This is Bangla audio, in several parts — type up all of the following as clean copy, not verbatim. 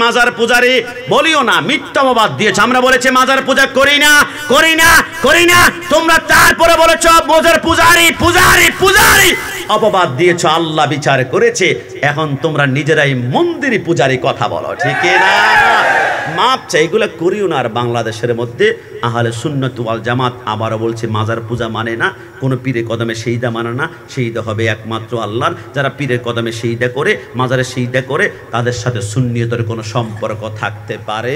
মাজার পূজারি বলিও না, মিথ্যা অপবাদ দিয়েছ। আমরা বলেছি মাজার পূজা করি না, করি না, করি না, তোমরা তারপরে বলেছ মাজার পূজারি পূজারি পূজারি, অপবাদ দিয়েছ। আল্লাহ বিচার করেছে, এখন তোমরা নিজেরাই মন্দিরে পূজারি কথা বলো, ঠিক না? মাপ চাই, এগুলো করিও না। আর বাংলাদেশের মধ্যে আহলে সুন্নাত ওয়াল জামাত আবারও বলছে মাজার পূজা মানে না, কোনো পীরের কদমে সেইদা মানে না, সেইদা হবে একমাত্র আল্লাহর। যারা পীরের কদমে সেইদা করে, মাজারে সেইদা করে, তাদের সাথে সুন্নিয়তের কোনো সম্পর্ক থাকতে পারে?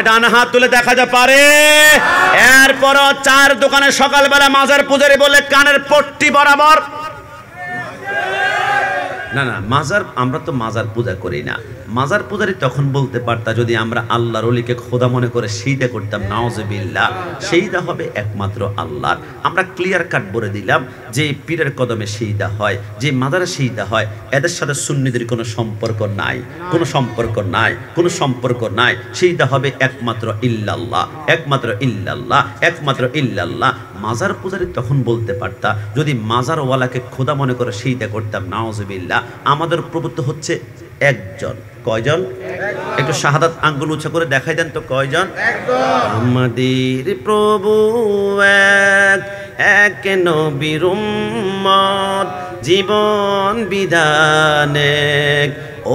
ডান হাত তুলে দেখা যা পারে। এরপরও চার দোকানে সকালবেলা মাজার পূজারি বলে কানের পট্টি বরাবর। না না, মাজার, আমরা তো মাজার পূজা করি না। মাজার পূজারি তখন বলতে পারতা যদি আমরা আল্লাহর ওলিকে খোদা মনে করে সেইদা করতাম, নাউজুবিল্লাহ। সেইদা হবে একমাত্র আল্লাহর। আমরা ক্লিয়ার কাট বলে দিলাম যে পীরের কদমে সেইদা হয়, যে মাজারে সেইদা হয়, এদের সাথে সুন্নিদের কোনো সম্পর্ক নাই, কোনো সম্পর্ক নাই, কোনো সম্পর্ক নাই। সেইদা হবে একমাত্র ইল্লাল্লাহ, একমাত্র ইল্লাল্লাহ, একমাত্র ইল্লাল্লাহ। মাজার পূজারি তখন বলতে পারতা যদি মাজারওয়ালাকে খোদা মনে করে সেইদা করতাম, নাউজুবিল্লাহ। আমাদের প্রভু তো হচ্ছে একজন। কয়জন? একটু শাহাদাত আঙ্গুল উঁচা করে দেখাই দেন তো, কয়জন? আমাদের প্রভু এক, এক নবীর উম্মত, জীবন বিধানে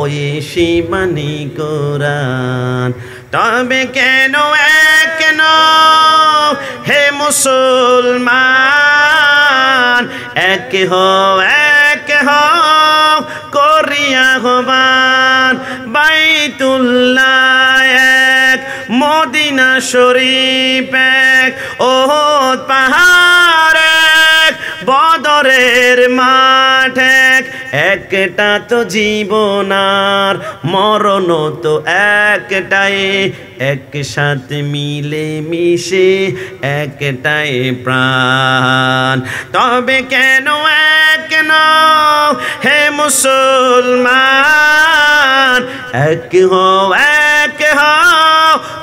ওই সীমানি কোরআন। তবে কেন এক হে মুসলমান, এক হও করিয়া হবান, বাইতুল্লাহ এক, মদিনা শরীফ এক, ওহদ পাহাড় এক, বদরের মাঠ এক। একটা তো জীবনার মরণ তো একটাই, একসাথে মিলে মিশে একটাই প্রাণ। তবে কেন এক হে মুসলমান, এক হও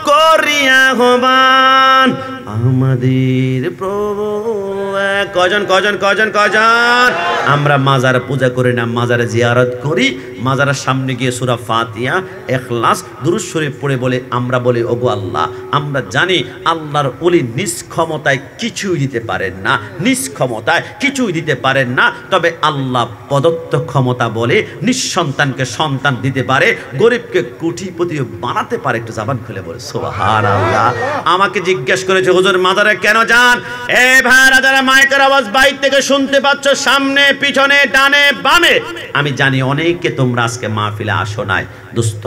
করিয়া হবান আমাদের প্রভু। কজন কজন কজন কজন? আমরা মাজার পূজা করি না, মাজারে জিয়ারত করি। মাজারের সামনে গিয়ে সূরা ফাতিহা, ইখলাস, দুরূদ শরীফ পড়ে বলে আমরা বলি ওগো আল্লাহ, আমরা জানি আল্লাহর ওলি নিজ ক্ষমতায় কিছুই দিতে পারেন না, নিজ ক্ষমতায় কিছুই দিতে পারেন না। তবে আল্লাহ প্রদত্ত ক্ষমতা বলে নিঃসন্তানকে সন্তান দিতে পারে, গরিবকে কোটিপতি বানাতে পারে। একটু জবান খুলে বলে সুবহানাল্লাহ। আমাকে জিজ্ঞেস করেছে হুজুর মাজারে কেন যান? এ ভাইরা যারা মাইকের আওয়াজ বাইরে থেকে শুনতে পাচ্ছ, সামনে পিছনে ডানে বামে, আমি জানি অনেকে তোমরা আজকে মাহফিলে আসো নাই। দোস্ত,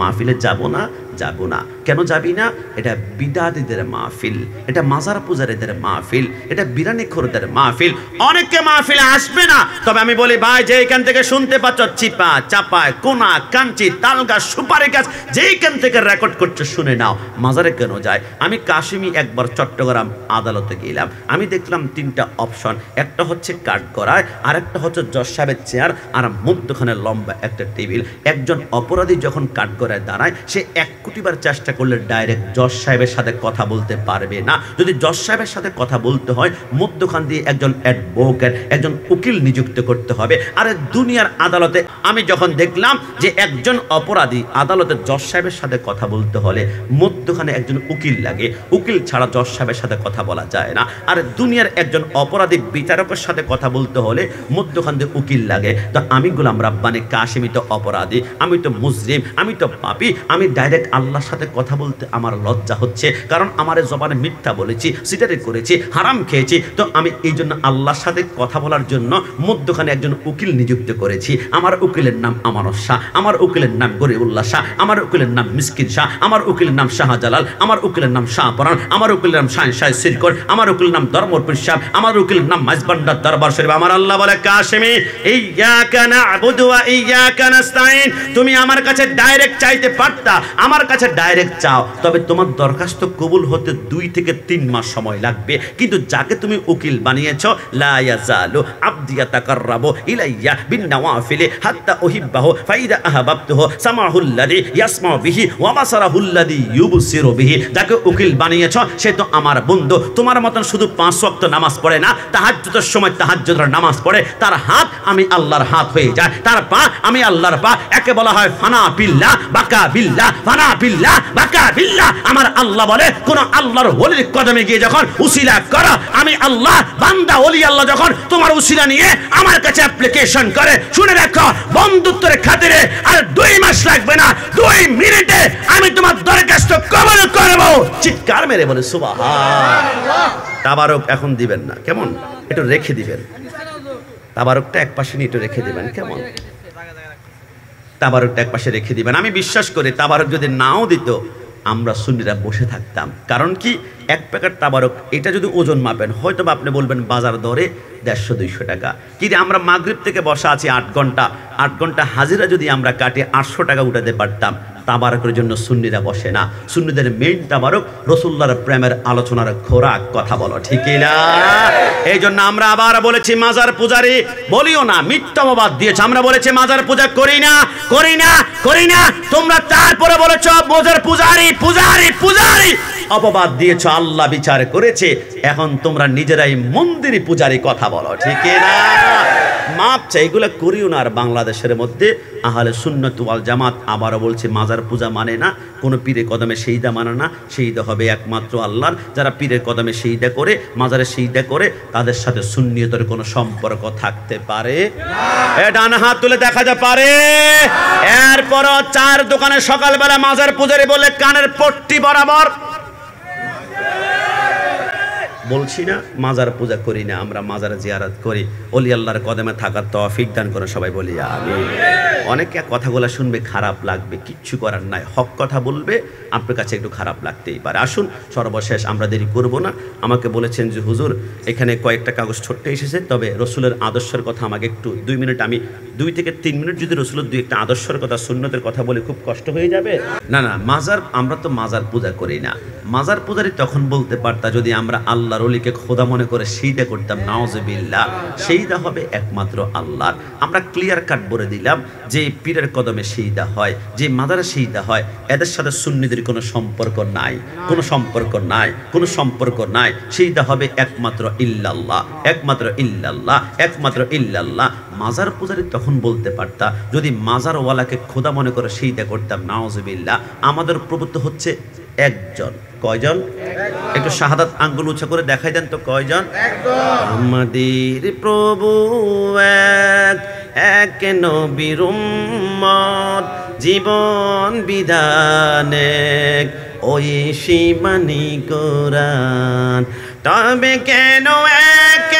মাহফিলে যাবো না, যাবো না। কেন যাবি না? এটা বিদাতীদের মাহফিল, এটা মাজার পূজারীদের মাহফিল, এটা বিরানিখোরদের মাহফিল। অনেকে মাহফিলে আসবে না। তবে আমি বলি ভাই, যেইখান থেকে শুনতে পাচ্ছ, চিপা চাপায়, কোনা কাঞ্চি তালগাছ সুপারি গাছ, যেইখান থেকে রেকর্ড করছো শুনে নাও। মাজারে কেন যায়? আমি কাশিমি একবার চট্টগ্রাম আদালতে গেলাম, আমি দেখলাম তিনটা অপশন। একটা হচ্ছে কাঠগড়ায়, আর একটা হচ্ছে জজ সাহেবের চেয়ার, আর মধ্যখানে লম্বা একটা টেবিল। একজন অপরাধী যখন কাঠগড়ায় দাঁড়ায়, সে 1 কোটি বার চেষ্টা করলে ডাইরেক্ট জজ সাহেবের সাথে কথা বলতে পারবে না। যদি জজ সাহেবের সাথে কথা বলতে হয়, মধ্যখান দিয়ে একজন অ্যাডভোকেট, একজন উকিল নিযুক্ত করতে হবে। আর দুনিয়ার আদালতে আমি যখন দেখলাম যে একজন অপরাধী আদালতে জজ সাহেবের সাথে কথা বলতে হলে মধ্যখানে একজন উকিল লাগে, উকিল ছাড়া জজ সাহেবের সাথে কথা বলা যায় না। আর দুনিয়ার একজন অপরাধী বিচারকের সাথে কথা বলতে হলে মধ্যখান দিয়ে উকিল লাগে। তো আমি গোলাম রাব্বানী কাশিমি তো অপরাধী, আমি তো মুজরিম, আমি তো পাপী, আমি ডাইরেক্ট আল্লাহর সাথে কথা বলতে আমার লজ্জা হচ্ছে, কারণ আমার জবানে মিথ্যা বলেছি, সিটারি করেছি, হারাম খেয়েছি। তো আমি এই জন্য আল্লাহর সাথে কথা বলার জন্য মধ্যখানে একজন উকিল নিযুক্ত করেছি। আমার উকিলের নাম আমানত শাহ, আমার উকিলের নাম গরিবুল্লাহ শাহ, আমার উকিলের নাম মিসকিন শাহ, আমার উকিলের নাম শাহজালাল, আমার উকিলের নাম শাহপরান, আমার উকিলের নাম শাহ সিরকর, আমার উকিলের নাম ধর্মপুর শাহ, আমার উকিলের নাম মাইজবান্ডার দরবার শরীফ। আমার আল্লাহ বলে কাশিমি ইয়্যাকা না'বুদু ওয়া ইয়্যাকা নাস্তাঈন, তুমি আমার কাছে ডাইরেক্ট চাইতে পারতা, আমার কাছে ডাইরেক্ট চাও। তবে তোমার দরখাস্ত কবুল হতে 2 থেকে 3 মাস সময় লাগবে। কিন্তু যাকে তুমি উকিল বানিয়েছো, লা ইয়াজালু আবদি ইয়াতাকাররাবু ইলাইয়া বিন্নাওয়াফিলি হাত্তা উহিব্বাহু ফাইদা আহবাবতুহু সামাহুল্লাযী ইয়াসমাউ বিহি ওয়া বাসারাহুল্লাযী ইউবসিরু বিহি। যাকে উকিল বানিয়েছো সে তো আমার বন্ধু। তোমার মতন শুধু 5 ওয়াক্ত নামাজ পড়ে না, তাহাজ্জুদের সময় তাহাজ্জুদের নামাজ পড়ে। তার হাত আমি আল্লাহর হাত হয়ে যায়, তার পা আমি আল্লাহর পা। একে বলা হয় ফানা ফানা বিল্লাহ বাকা বিল্লাহ, ফানা বিল্লাহ বাকা বিল্লাহ। আমার আল্লাহ বলে কোন আল্লাহর ওলির কদমে গিয়ে যখন উসিলা করো, আমি আল্লাহ বান্দা ওলি আল্লাহ যখন তোমার উসিলা নিয়ে আমার কাছে অ্যাপ্লিকেশন করে, শুনে রাখো বন্ধুত্বের খাতিরে আর 2 মাস লাগবে না, 2 মিনিটে আমি তোমার দরখাস্ত কবুল করব। চিৎকার মেরে বলে সুবহানাল্লাহ। তাবারক এখন দিবেন না, কেমন? একটু রেখে দিবেন, তাবারকটা এক পাশে নিয়ে একটু রেখে দিবেন, কেমন? তাবারকটা এক পাশে রেখে দিবেন। আমি বিশ্বাস করি তাবারক যদি নাও দিত আমরা সুন্নিরা বসে থাকতাম। কারণ কি, 1 প্যাকেট তাবারক এটা যদি ওজন মাপেন হয়তো বা আপনি বলবেন বাজার দরে 150-200 টাকা, কিন্তু আমরা মাগরিব থেকে বসা আছি 8 ঘন্টা, 8 ঘন্টা হাজিরা যদি আমরা কাটে 800 টাকা উঠাতে পারতাম। তাবারকের জন্য সুন্নিরা বসে না। সুন্নিদের মেইন তাবারক রাসূলুল্লাহর প্রেমের আলোচনার খোরাক, কথা বলো ঠিক না? এই জন্য আমরা আবার বলেছি মাজার পূজারি বলিও না, মিথ্যাবাদ দিয়েছে। আমরা বলেছি মাজার পূজা করি না, করি না, করি না। তোমরা তারপরে বলেছ মাজার পূজারি পূজারি পূজারি, অপবাদ দিয়েছ, আল্লাহ বিচার করেছে। এখন তোমরা নিজেরাই মন্দিরে পূজারি, কথা বলো ঠিক না? মাপ চাই, এগুলো করিও না। আর বাংলাদেশের মধ্যে আহলে সুন্নাত ওয়াল জামাত আবারও বলছে মাজার পূজা মানে না, কোনো পীরের কদমে সেইদা মানে না, সেইদা হবে একমাত্র আল্লাহর। যারা পীরের কদমে সেইদা করে, মাজারে সেইদা করে, তাদের সাথে সুন্নিয়তের কোনো সম্পর্ক থাকতে পারে না। ডান হাত তুলে দেখা যা পারে। এরপরও 4 দোকানে সকালবেলা মাজার পূজারি বলে কানের পট্টি বরাবর বলছি না মাজার পূজা করি না, আমরা মাজার জিয়ারত করি। ওলি আল্লাহর কদমে থাকার তৌফিক দান করে সবাই বলি আমিন। অনেকে কথাগুলো শুনবে খারাপ লাগবে, কিচ্ছু করার নাই, হক কথা বলবে, আপনার কাছে একটু খারাপ লাগতেই পারে। আসুন সর্বশেষ আমরা দেরি করব না। আমাকে বলেছেন যে হুজুর এখানে কয়েকটা কাগজ ছোট্ট এসেছে, তবে রসুলের আদর্শের কথা আমাকে একটু 2 মিনিট, আমি 2 থেকে 3 মিনিট যদি রসুলের 2 একটা আদর্শের কথা সুন্নতের কথা বলে খুব কষ্ট হয়ে যাবে। না না, মাজার, আমরা তো মাজার পূজা করি না। মাজার পূজারি তখন বলতে পারতা যদি আমরা আল্লাহর ওলিকে খোদা মনে করে সেইদা করতাম, নাউজুবিল্লাহ। সেইদা হবে একমাত্র আল্লাহর। আমরা ক্লিয়ার কাট বলে দিলাম যে পীরের কদমে সেইদা হয়, যে মাজারে সেইদা হয়, এদের সাথে সুন্নিদের কোনো সম্পর্ক নাই, কোনো সম্পর্ক নাই, কোনো সম্পর্ক নাই। সেইদা হবে একমাত্র ইল্লাল্লাহ, একমাত্র ইল্লাল্লাহ, একমাত্র ইল্লাল্লাহ। মাজার পূজারি তখন বলতে পারতা যদি মাজারওয়ালাকে খোদা মনে করে সেইদা করতাম, নাউজুবিল্লাহ। আমাদের প্রভু তো হচ্ছে একজন। কয়জন? একটু শাহাদাত আঙ্গুল উঁচা করে দেখাই দেন তো, কয়জন? আমাদের প্রভু এক, এক নবীর উম্মত, জীবন বিধানে ওই সীমানি কোরআন। তবে কেন এক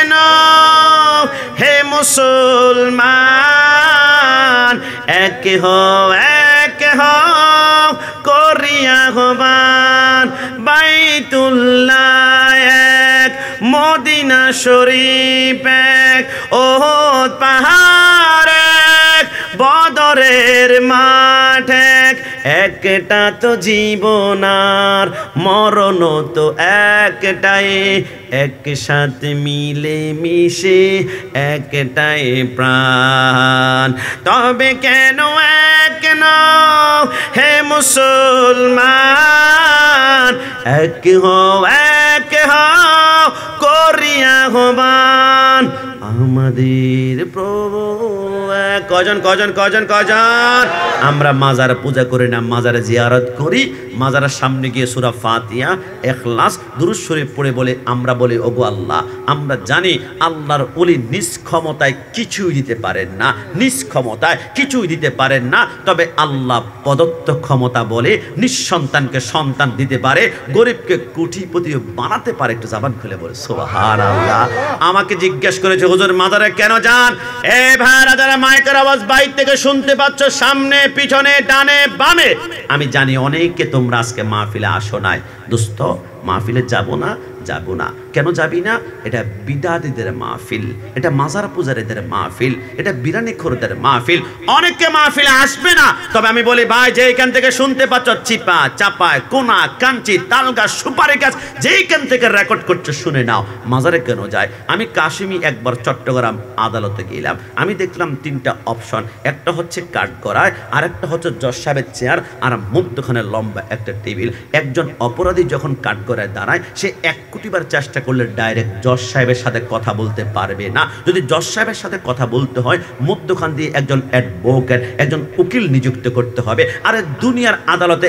হে মুসলমান, এক হও করিয়া হবান। বাইতুল্লাহ এক, মদিনা শরীফ এক, ওহদ পাহাড় এক, বদরের মাঠ এক। একটা তো জীবন আর মরণ তো একটাই, একসাথে মিলে মিশে একটাই প্রাণ। তবে কেন এক হে মুসলমান, এক হও করিয়া হবান। আমাদের প্রভু কজন কজন কজন কজন। আমরা মাজার পূজা করি না, মাজারে জিয়ারত করি। মাজারের সামনে গিয়ে সূরা ফাতিহা, ইখলাস, দুরূদ শরীফ পড়ে বলে আমরা বলি ওগো আল্লাহ, আমরা জানি আল্লাহর ওলি নিজ ক্ষমতায় কিছুই দিতে পারেন না, নিজ ক্ষমতায় কিছুই দিতে পারেন না। তবে আল্লাহ প্রদত্ত ক্ষমতা বলে নিঃসন্তানকে সন্তান দিতে পারে, গরিবকে কোটিপতি বানাতে পারে। একটু জবান খুলে বলে সুবহানাল্লাহ। আমাকে জিজ্ঞেস করেছে হুজুর মাজারে কেন যান? এ ভাইরা যারা মাইকের আওয়াজ বাইরে থেকে শুনতে পাচ্ছ, সামনে পিছনে ডানে বামে, আমি জানি অনেকে তোমরা আজকে মাহফিলে আসো নাই। দোস্ত, মাহফিলে যাব না, যাব না। কেন যাবি না? এটা বিদাতীদের মাহফিল, এটা মাজার পূজারীদের মাহফিল, এটা বিরানিখোরদের মাহফিল। অনেকে মাহফিলে আসবে না। তবে আমি বলি ভাই, যেইখান থেকে শুনতে পাচ্ছ, চিপা চাপায়, কোনা কাঞ্চি তালগাছ সুপারি গাছ, যেইখান থেকে রেকর্ড করছে শুনে নাও। মাজারে কেন যায়? আমি কাশিমি একবার চট্টগ্রাম আদালতে গেলাম, আমি দেখলাম 3টা অপশন। একটা হচ্ছে কাঠগড়ায়, আর একটা হচ্ছে জজ সাহেবের চেয়ার, আর মধ্যখানে লম্বা একটা টেবিল। একজন অপরাধী যখন কাঠগড়ায় দাঁড়ায়, সে 1 কোটি বার চেষ্টা করলে ডাইরেক্ট জজ সাহেবের সাথে কথা বলতে পারবে না। যদি জজ সাহেবের সাথে কথা বলতে হয়, মধ্যখান দিয়ে একজন অ্যাডভোকেট, একজন উকিল নিযুক্ত করতে হবে। আর দুনিয়ার আদালতে